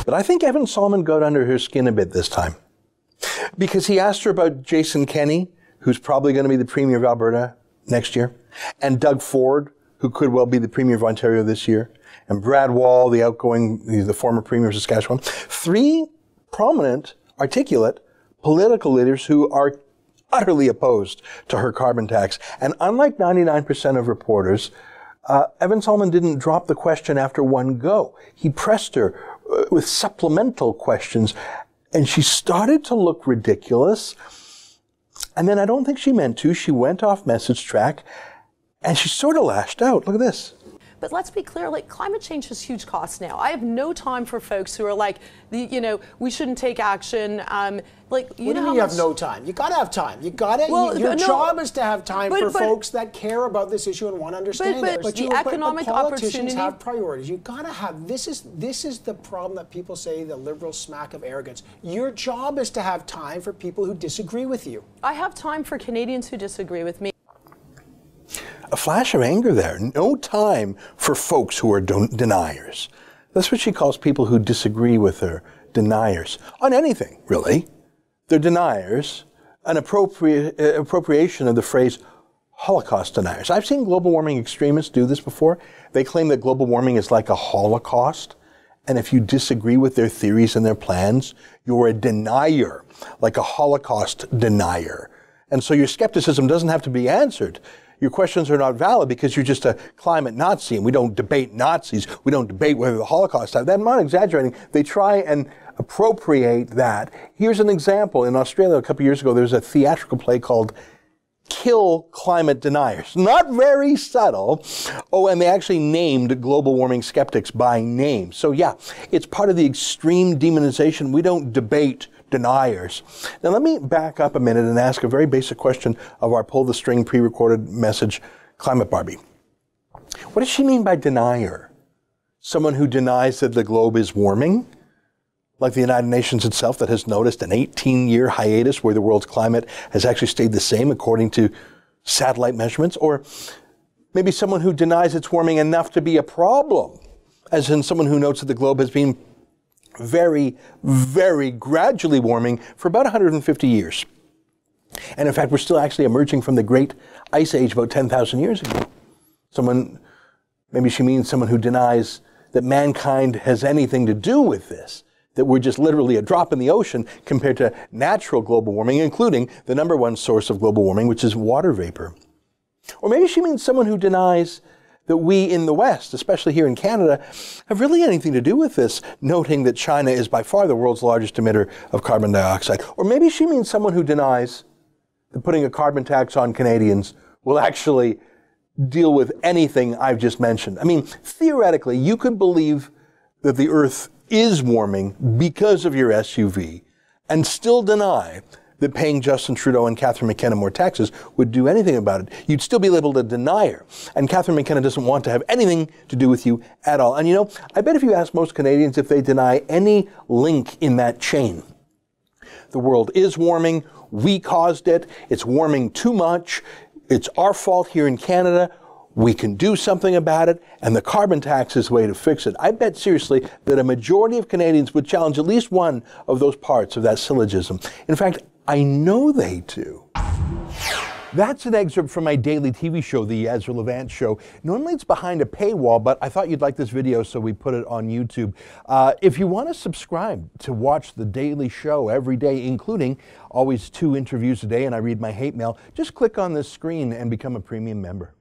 But I think Evan Solomon got under her skin a bit this time, because he asked her about Jason Kenney, who's probably going to be the Premier of Alberta next year, and Doug Ford, who could well be the Premier of Ontario this year, and Brad Wall, the former Premier of Saskatchewan. Three prominent, articulate political leaders who are utterly opposed to her carbon tax. And unlike 99% of reporters, Evan Solomon didn't drop the question after one go. He pressed her with supplemental questions, and she started to look ridiculous. And then I don't think she meant to. She went off message track, and she sort of lashed out. Look at this. But let's be clear, like, climate change has huge costs now. I have no time for folks who are like, we shouldn't take action. What do you mean you have no time? You gotta have time. You gotta. Well, your job is to have time for folks that care about this issue and want to understand it. But the economic politicians have priorities. You gotta have. This is the problem that people say the liberal smack of arrogance. Your job is to have time for people who disagree with you. I have time for Canadians who disagree with me. A flash of anger there. No time for folks who are deniers. That's what she calls people who disagree with her, deniers. On anything, really. They're deniers. An appropriation of the phrase Holocaust deniers. I've seen global warming extremists do this before. They claim that global warming is like a Holocaust. And if you disagree with their theories and their plans, you're a denier, like a Holocaust denier. And so your skepticism doesn't have to be answered. Your questions are not valid because you're just a climate Nazi, and we don't debate Nazis. We don't debate whether the Holocaust happened. I'm not exaggerating. They try and appropriate that. Here's an example. In Australia a couple years ago, there was a theatrical play called Kill Climate Deniers. Not very subtle. Oh, and they actually named global warming skeptics by name. So yeah, it's part of the extreme demonization. We don't debate deniers. Now let me back up a minute and ask a very basic question of our pull the string pre-recorded message, Climate Barbie. What does she mean by denier? Someone who denies that the globe is warming? Like the United Nations itself that has noticed an 18-year hiatus where the world's climate has actually stayed the same according to satellite measurements? Or maybe someone who denies it's warming enough to be a problem, as in someone who notes that the globe has been very, very gradually warming for about 150 years. And in fact, we're still actually emerging from the Great Ice Age about 10,000 years ago. Maybe she means someone who denies that mankind has anything to do with this, that we're just literally a drop in the ocean compared to natural global warming, including the number one source of global warming, which is water vapor. Or maybe she means someone who denies that we in the West, especially here in Canada, have really anything to do with this, noting that China is by far the world's largest emitter of carbon dioxide. Or maybe she means someone who denies that putting a carbon tax on Canadians will actually deal with anything I've just mentioned. I mean, theoretically, you could believe that the Earth is warming because of your SUV and still deny that paying Justin Trudeau and Catherine McKenna more taxes would do anything about it. You'd still be labeled a denier. And Catherine McKenna doesn't want to have anything to do with you at all. And you know, I bet if you ask most Canadians if they deny any link in that chain, the world is warming, we caused it, it's warming too much, it's our fault here in Canada, we can do something about it, and the carbon tax is the way to fix it. I bet seriously that a majority of Canadians would challenge at least one of those parts of that syllogism. In fact, I know they do. That's an excerpt from my daily TV show, The Ezra Levant Show. Normally it's behind a paywall, but I thought you'd like this video, so we put it on YouTube. If you want to subscribe to watch the daily show every day, including always 2 interviews a day, and I read my hate mail, just click on this screen and become a premium member.